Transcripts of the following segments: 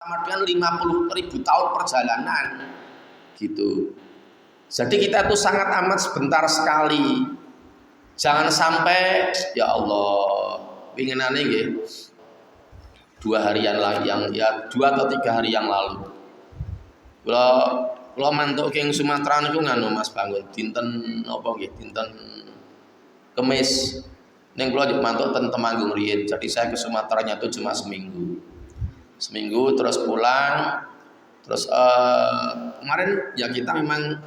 kemudian 50.000 tahun perjalanan gitu. Jadi kita tuh sangat amat sebentar sekali. Jangan sampai ya Allah, pinginane nggih 2 harian lagi yang ya 2 atau 3 hari yang lalu. Kula mantuk king Sumatera niku nganu Mas Bangun dinten napa nggih dinten Kemis. Ning kula mantuk ten Temanggung riyin. Jadi saya ke Sumateranya itu cuma seminggu. Seminggu terus pulang. Terus kemarin ya kita memang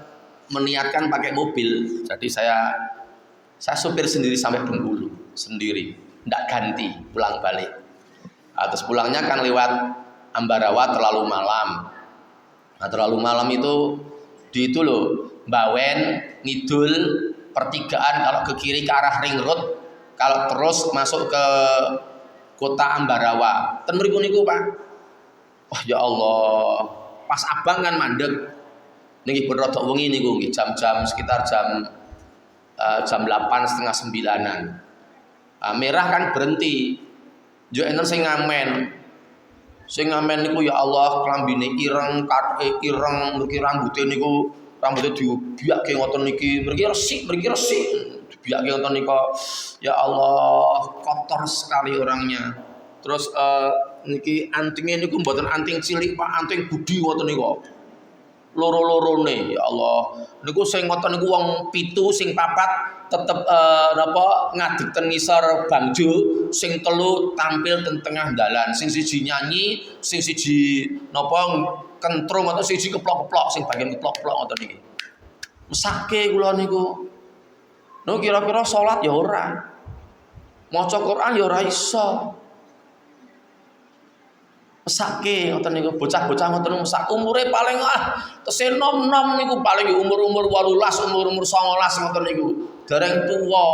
meniatkan pakai mobil. Jadi saya supir sendiri sampai Bengkulu sendiri. Ndak ganti pulang balik. Terus pulangnya kan lewat Ambarawa terlalu malam. Nah, terlalu malam itu di itu loh, Bawen, Ngidul, pertigaan kalau ke kiri ke arah Ring Road, kalau terus masuk ke kota Ambarawa. Ten mriku niku, Pak. Wah, ya Allah. Pas abang kan mandeg. Niki pun rada wengi niku nggih jam-jam sekitar jam 8 setengah 9-an. Merah kan berhenti. Yo enten sing ngamen. Sing ngamen niku ya Allah klambine ireng, ireng, mriki rambute niku rambute dibiake ngoten niki, mriki resik. Dibiake ngoten nika. Ya Allah, kotor sekali orangnya. Terus niki antingnya niku mboten anting cilik, Pak, anting budi ngoten nika. Loro-lorone ya Allah. Niku sing ngoten niku wong 7 sing 4 tetep ngadeg ten ngisor bangjo, sing 3 tampil ten tengah dalan, sing siji nyanyi, sing siji napa kentrung atau siji keplok-keplok, sing bagian keplok-keplok ngoten niki. Mesake kula niku. Niku kira-kira salat ya ora. Maca Quran ya ora iso. Mesake ngoten niku bocah-bocah ngoten mesak umure paling tesih nom-nom niku paling umur-umur 18, umur-umur 19 ngoten niku. Dereng tuwa.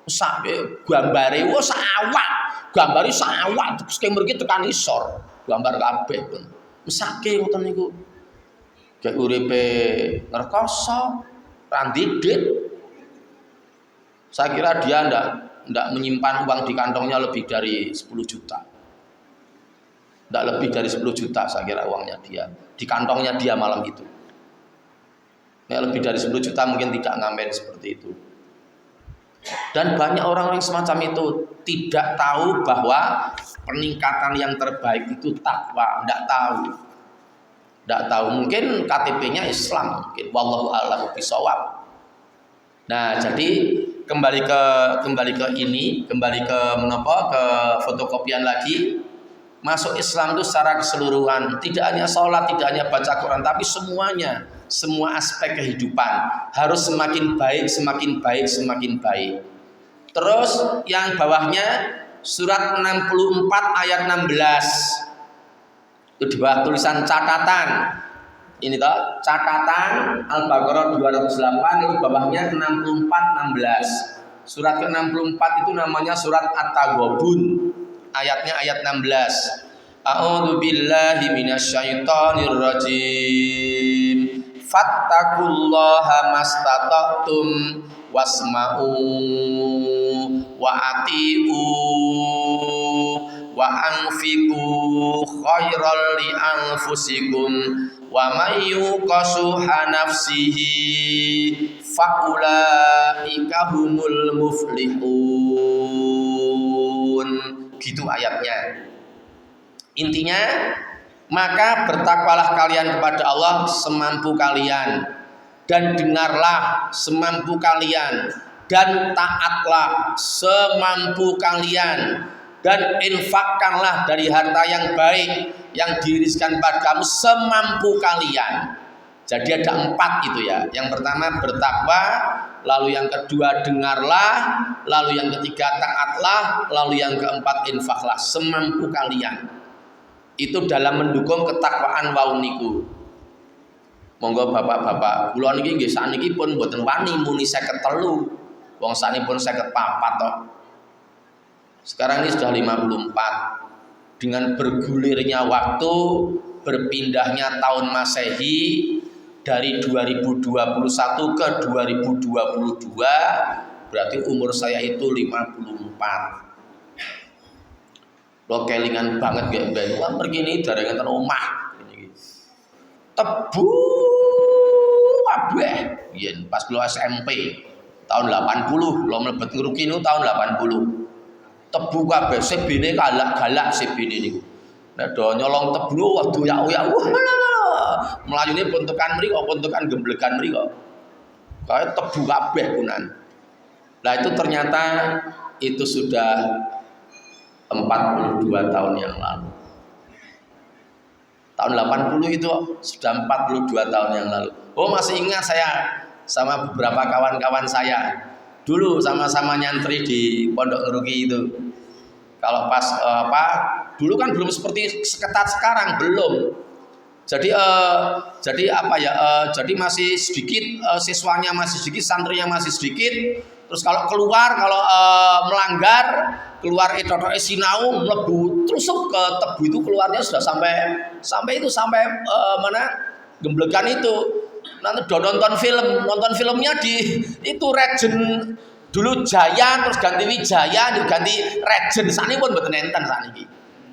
Mesake gambare wis awak. Gambare sawak sing mriki tekan isor. Gambar kabeh pun. Mesake ngoten niku. Gek uripe ngrekoso, randidit. Saya kira dia ndak menyimpan uang di kantongnya lebih dari 10 juta. Tidak lebih dari 10 juta saya kira uangnya dia. Di kantongnya dia malam itu. Ya, lebih dari 10 juta mungkin tidak ngamen seperti itu. Dan banyak orang yang semacam itu tidak tahu bahwa peningkatan yang terbaik itu takwa. Tidak tahu. Tidak tahu. Mungkin KTP-nya Islam. Mungkin. Wallahu a'lam bishawab. Nah, jadi kembali ke ini, kembali ke fotokopian lagi. Masuk Islam itu secara keseluruhan, tidak hanya sholat, tidak hanya baca Quran, tapi semuanya, semua aspek kehidupan harus semakin baik, semakin baik, semakin baik. Terus yang bawahnya surat 64 ayat 16 itu di bawah tulisan catatan. Ini toh catatan Al-Baqarah 208 itu bawahnya 64 16. Surat ke-64 itu namanya surat At-Taghabun. Ayatnya ayat 16. A'udzu billahi minasyaitonir rajim. Fattaqullaha mastata'tum wasma'u wa ati'u wa anfiqu khairal li anfusikum wa may yuqashuha nafsihi faulaika humul muflihun. Gitu ayatnya. Intinya, maka bertakwalah kalian kepada Allah semampu kalian, dan dengarlah semampu kalian, dan taatlah semampu kalian, dan infakkanlah dari harta yang baik yang diriskan pada kamu semampu kalian. Jadi ada 4 itu ya. Yang pertama bertakwa, lalu yang kedua dengarlah, lalu yang ketiga taatlah, lalu yang keempat infaklah semampu kalian. Itu dalam mendukung ketakwaan wau niku. Monggo bapak-bapak, kula niki nggih sakniki pun mboten wani muni 53. Wong saknipun 54 toh. Sekarang ini sudah 54. Dengan bergulirnya waktu, berpindahnya tahun Masehi dari 2021 ke 2022, berarti umur saya itu 54. Lo kelingan banget gak ben. Wah pergi ini dari ngeten omah. Tebu kabeh. Yen pas lo SMP tahun 80 lo mlebet ngeruki niku tahun 80. Tebu kabeh sebine galak-galak sebine niku. Nek do nyolong tebu wah doyak-oyak. Melayune pontokan mriko, pontokan gemblegan mriko. Kae tebu kabeh kunan. Lah itu ternyata itu sudah 42 tahun yang lalu. Tahun 80 itu sudah 42 tahun yang lalu. Oh masih ingat saya sama beberapa kawan-kawan saya. Dulu sama-sama nyantri di Pondok Ngeruki itu. Kalau pas dulu kan belum seperti seketat sekarang, belum. Jadi jadi masih sedikit siswanya masih sedikit, santrinya masih sedikit. Terus kalau keluar melanggar keluar etotoke sinau mlebu terusuk ke tebu itu keluarnya sudah sampai mana gemblegan itu. Nanti nonton filmnya di itu Regent dulu Jaya terus ganti Wijaya ganti Regent sakniki pun mboten enten sakniki.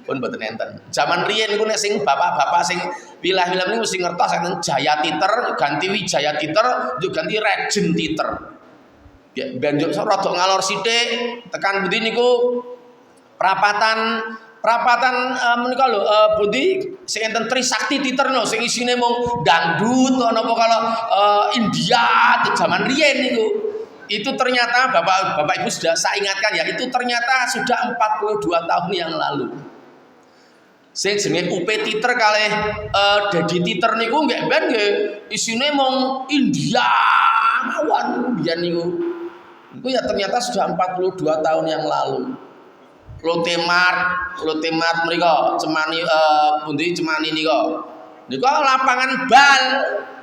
Pun mboten enten. Zaman riyen niku nek sing bapak-bapak sing wilayah-wilayah niku mesti ngertos enten Jaya Titer ganti Wijaya Titer ganti Regent Titer. Ya ben yo rada ngalor sithik tekan pundi niku perapatan menika lho pundi sing enten Trisakti Titer no sing isine mung dangdut napa kalau India zaman riyen niku. Itu ternyata Bapak Ibu sudah saya ingatkan ya, itu ternyata sudah 42 tahun yang lalu. Sing jenenge UP Titer kalih Dedi Titer niku nggih ben nggih isine mung India mawon biyen niku. Itu ya ternyata sudah 42 tahun yang lalu. Lotte Mart mriko Cemani pundi Cemani nika. Nika lapangan bal,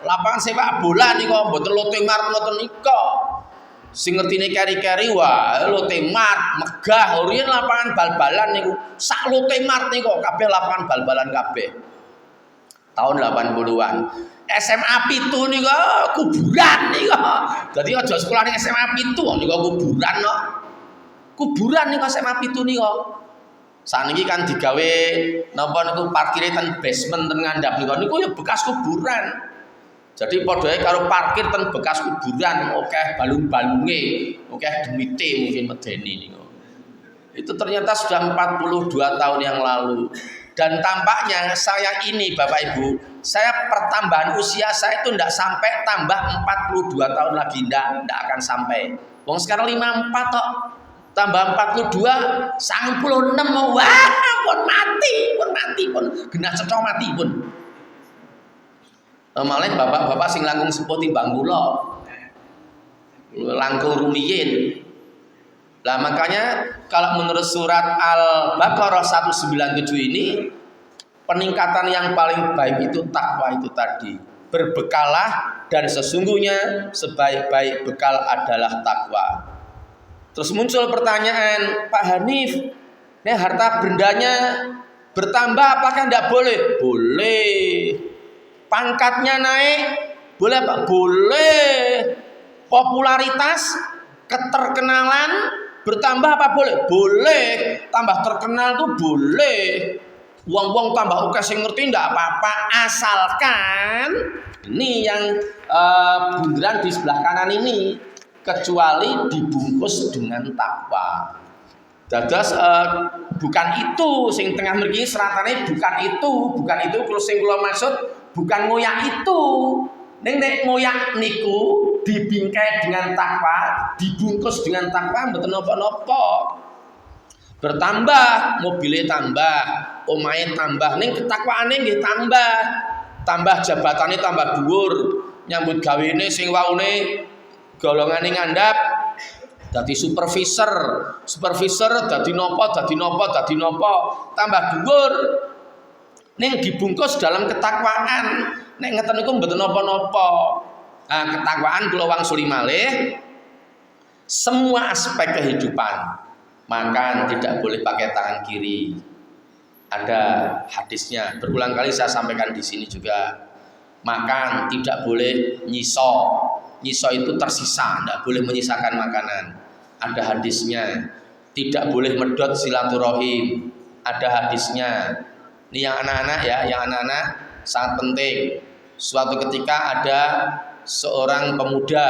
lapangan sepak bola nika mboten Lotte Mart ngoten nika. Sing ngertine keri-keri wah Lotte Mart megah riyen lapangan bal-balan niku. Sak Lotte Mart nika kabeh lapangan bal-balan kabeh. Tahun 80-an. SMA Pitu nika kuburan nika. Dadi aja sekolah ning SMA Pitu nika kuburan kok. Kuburan nika SMA Pitu nika. Saniki kan digawe napa niku parkire ten basement ten ngandhap niku ya bekas kuburan. Jadi padha karo parkir ten bekas kuburan, akeh balung-balunge, akeh demite mungkin medeni niku. Itu ternyata sudah 42 tahun yang lalu. Dan tampaknya saya ini Bapak Ibu, saya pertambahan usia saya itu tidak sampai tambah 42 tahun lagi, tidak akan sampai. Wong sekarang 54 tok. Tambah 42, 96 wah, pun mati pun genah cetha mati pun. Malah bapak-bapak sing langkung sepuh timbang kula. Langkung rumiyin. Lah makanya kalau menurut surat Al-Baqarah 197 ini peningkatan yang paling baik itu takwa itu tadi. Berbekalah dan sesungguhnya sebaik-baik bekal adalah takwa. Terus muncul pertanyaan, Pak Hanif, nih harta bendanya bertambah apakah tidak boleh? Boleh. Pangkatnya naik, boleh Pak? Boleh. Popularitas, keterkenalan bertambah apa boleh? Boleh. Tambah terkenal tuh boleh. Wong-wong tambah oke sing ngerti ndak apa-apa asalkan ini yang bundaran di sebelah kanan ini kecuali dibungkus dengan takwa. Dados bukan itu sing tengah mriki seratane bukan itu kalau sing kula maksud bukan ngoyak itu. Ning nek ngoyak niku dibingkai dengan takwa, dibungkus dengan takwa mboten napa-napa. Bertambah, mobilnya tambah, omahe tambah, ning ketakwaane nggih tambah. Tambah jabatane tambah dhuwur, nyambut gawene sing waune golongane ngandhap dadi supervisor dadi napa tambah dhuwur. Ning dibungkus dalam ketakwaan. Nek ngeten niku mboten napa-napa. Nah, ketakwaan kula wangsuli malih semua aspek kehidupan. Makan tidak boleh pakai tangan kiri. Ada hadisnya. Berulang kali saya sampaikan di sini juga. Makan tidak boleh nyiso. Nyiso itu tersisa, tidak boleh menyisakan makanan. Ada hadisnya. Tidak boleh medot silaturahim. ada hadisnya. Ini yang anak-anak ya, yang anak-anak sangat penting. Suatu ketika ada seorang pemuda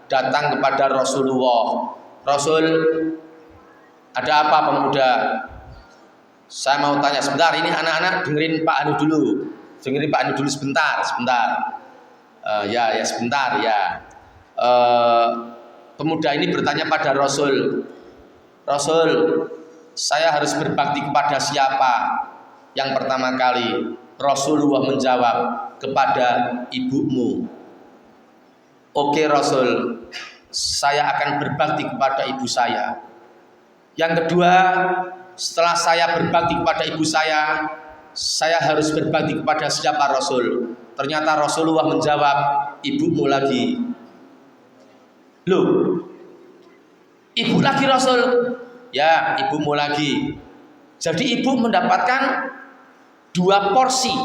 datang kepada Rasulullah. Rasul, ada apa pemuda? Saya mau tanya sebentar, ini anak-anak dengerin Pak Anu dulu. Dengerin Pak Anu dulu sebentar. Ya sebentar ya. Pemuda ini bertanya pada Rasul, Rasul, saya harus berbakti kepada siapa? Yang pertama kali Rasulullah menjawab, kepada ibumu. Oke Rasul, saya akan berbakti kepada ibu saya. Yang kedua, setelah saya berbakti kepada ibu saya harus berbakti kepada siapa Rasul? Ternyata Rasulullah menjawab, ibumu lagi. Loh, ibu lagi Rasul? Ya, ibumu lagi. Jadi ibu mendapatkan 2 porsi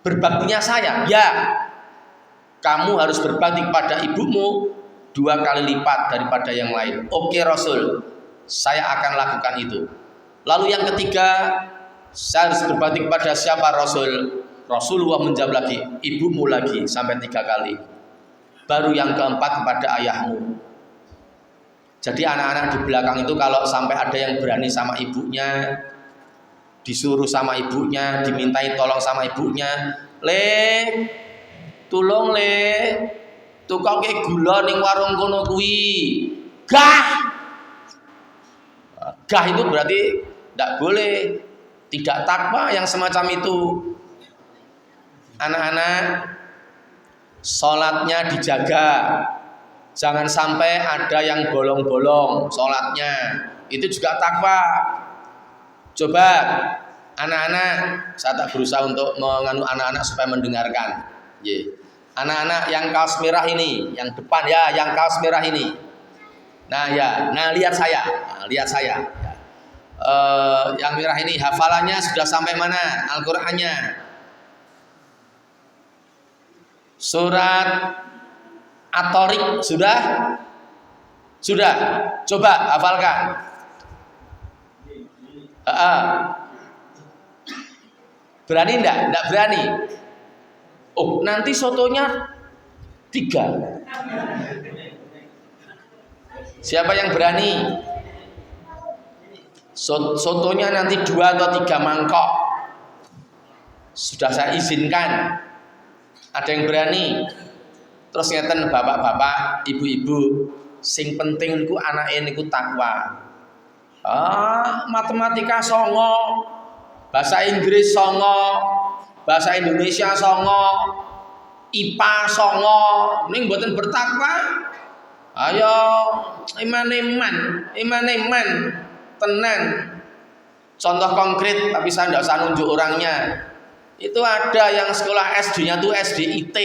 berbaktinya saya. Ya, kamu harus berbakti kepada ibumu 2 kali lipat daripada yang lain. Oke Rasul, saya akan lakukan itu. Lalu yang ketiga, saya harus berbakti kepada siapa Rasul? Rasulullah menjawab lagi, ibumu lagi, sampai 3 kali. Baru yang keempat kepada ayahmu. Jadi anak-anak di belakang itu kalau sampai ada yang berani sama ibunya, disuruh sama ibunya, dimintai tolong sama ibunya, tolong tukang ke gula ning warung kono kuwi. Gah itu berarti tidak boleh, tidak takwa yang semacam itu. Anak-anak, sholatnya dijaga, jangan sampai ada yang bolong-bolong sholatnya, itu juga takwa. Coba anak-anak, saya tak berusaha untuk menganu anak-anak supaya mendengarkan. Anak-anak yang kaos merah ini, yang depan ya, yang kaos merah ini. Nah ya, lihat saya. Yang merah ini hafalannya sudah sampai mana? Al-Qur'annya. Surat At-Tariq sudah? Sudah. Coba hafalkan. Berani enggak? Enggak berani. Oh, nanti sotonya 3. Siapa yang berani? Sotonya nanti 2 atau 3 mangkok. Sudah saya izinkan. Ada yang berani? Terus ngeten bapak-bapak, ibu-ibu, sing penting niku anake niku takwa. Matematika songo, bahasa Inggris songo, bahasa Indonesia songo, IPA songo, ning mboten bertakwa. Ayo iman tenan. Contoh konkret, tapi saya tidak usah nunjuk orangnya. Itu ada yang sekolah SD-nya tuh SDIT.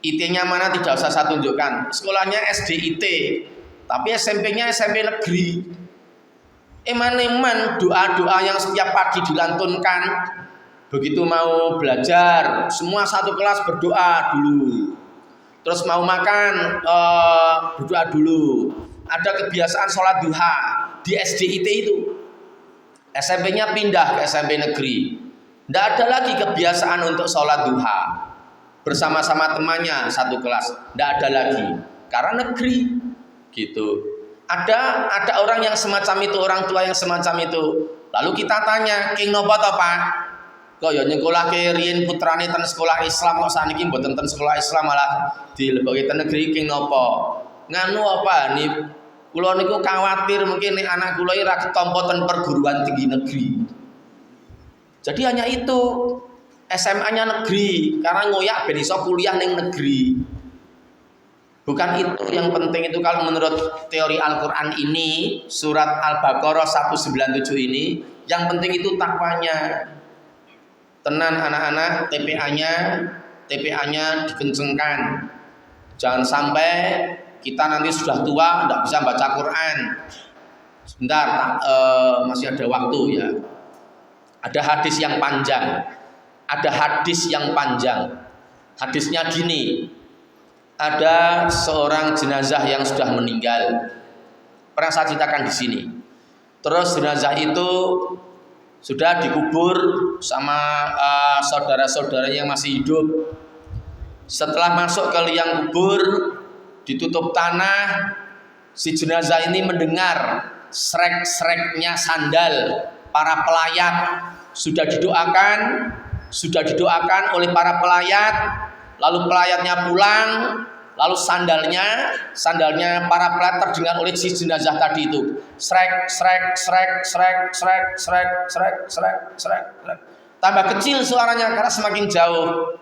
IT-nya mana tidak usah saya tunjukkan. Sekolahnya SDIT, tapi SMP-nya SMP negeri. Iman doa-doa yang setiap pagi dilantunkan. Begitu mau belajar, semua satu kelas berdoa dulu. Terus mau makan, berdoa dulu. Ada kebiasaan sholat duha di SDIT itu. SMP-nya pindah ke SMP negeri. Tidak ada lagi kebiasaan untuk sholat duha bersama-sama temannya satu kelas. Tidak ada lagi karena negeri gitu. Ada orang yang semacam itu, orang tua yang semacam itu. Lalu kita tanya, king nopo to Pak? Kok ya nyekolahke riyen putrane ten sekolah Islam kok saniki mboten ten sekolah Islam malah dilebokke ten negeri king nopo? Nganu apa nih? Kula niku khawatir mungkin nek anak kula iki ra ketampa ten perguruan tinggi negeri. Jadi hanya itu, SMA-nya negeri, karena ngoyak ben iso kuliah ning negeri. Bukan itu yang penting. Itu kalau menurut teori Al-Qur'an ini, surat Al-Baqarah 197 ini, yang penting itu takwanya. Tenan anak-anak, TPA-nya dikencengkan. Jangan sampai kita nanti sudah tua tidak bisa baca Quran. Sebentar, masih ada waktu ya. Ada hadis yang panjang. Hadisnya gini. Ada seorang jenazah yang sudah meninggal. Pernah saya ceritakan di sini. Terus jenazah itu sudah dikubur sama saudara-saudaranya yang masih hidup. Setelah masuk ke liang kubur, ditutup tanah, si jenazah ini mendengar srek-sreknya sandal para pelayat. Sudah didoakan oleh para pelayat, lalu pelayatnya pulang, lalu sandalnya para pelayat terdengar oleh si jenazah tadi itu. Srek, srek, srek, srek, srek, srek, srek, srek, srek, srek. Tambah kecil suaranya karena semakin jauh.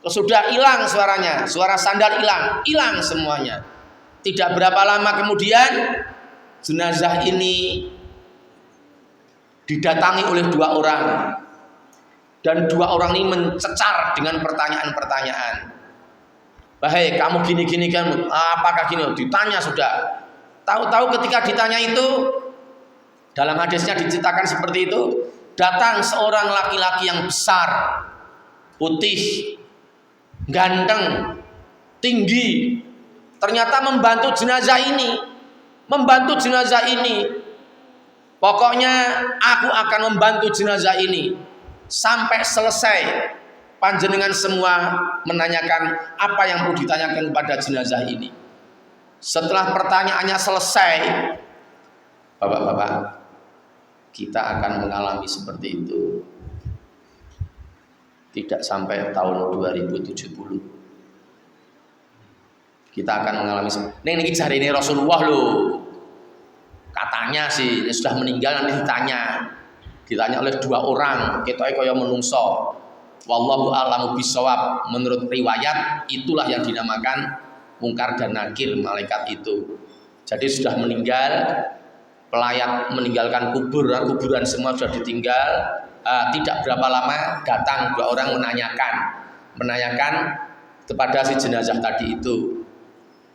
Sudah hilang suaranya, suara sandal hilang semuanya. Tidak berapa lama kemudian jenazah ini didatangi oleh 2 orang. Dan 2 orang ini mencecar dengan pertanyaan-pertanyaan. Bahai, kamu gini-gini kan, apakah gini? Ditanya sudah. Tahu-tahu ketika ditanya itu, dalam hadisnya diceritakan seperti itu, datang seorang laki-laki yang besar, putih, ganteng, tinggi, ternyata membantu jenazah ini. Pokoknya aku akan membantu jenazah ini sampai selesai. Panjenengan semua menanyakan apa yang perlu ditanyakan kepada jenazah ini. Setelah pertanyaannya selesai, Bapak-bapak, kita akan mengalami seperti itu tidak sampai tahun 2070. Kita akan mengalami ini cari ini Rasulullah loh. Katanya sih sudah meninggal, nanti ditanya oleh 2 orang, ketoke kaya menungso. Wallahu a'lamu bishawab. Menurut riwayat itulah yang dinamakan Mungkar dan Nakir, malaikat itu. Jadi sudah meninggal, pelayat meninggalkan kuburan semua sudah ditinggal. Tidak berapa lama datang 2 orang menanyakan kepada si jenazah tadi itu.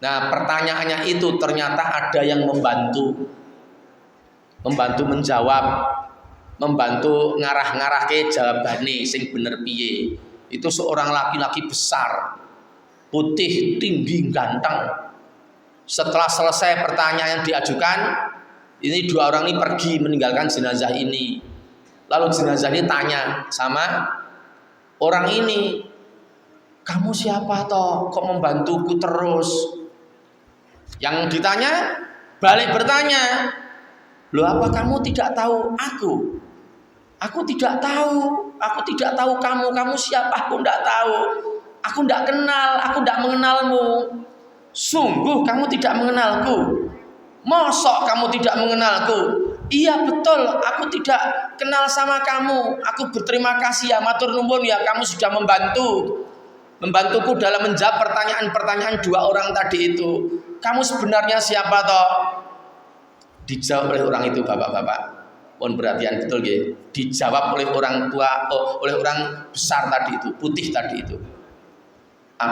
Nah, pertanyaannya itu ternyata ada yang membantu menjawab, membantu ngarah-ngarah ke jawabane sing bener piye. Itu seorang laki-laki besar, putih, tinggi, ganteng. Setelah selesai pertanyaan yang diajukan, ini 2 orang ini pergi meninggalkan jenazah ini. Lalu jenazah ini tanya sama orang ini, kamu siapa toh? Kok membantuku terus? Yang ditanya balik bertanya, loh apa kamu tidak tahu aku? Aku tidak tahu kamu siapa, aku tidak tahu. Aku tidak kenal, aku tidak mengenalmu. Sungguh kamu tidak mengenalku? Mosok kamu tidak mengenalku? Iya betul, aku tidak kenal sama kamu. Aku berterima kasih ya, matur nuwun ya, kamu sudah membantuku dalam menjawab pertanyaan-pertanyaan 2 orang tadi itu. Kamu sebenarnya siapa toh? Dijawab oleh orang itu, Bapak-bapak. Mohon perhatian betul ya. Dijawab oleh orang tua, oleh orang besar tadi itu, putih tadi itu.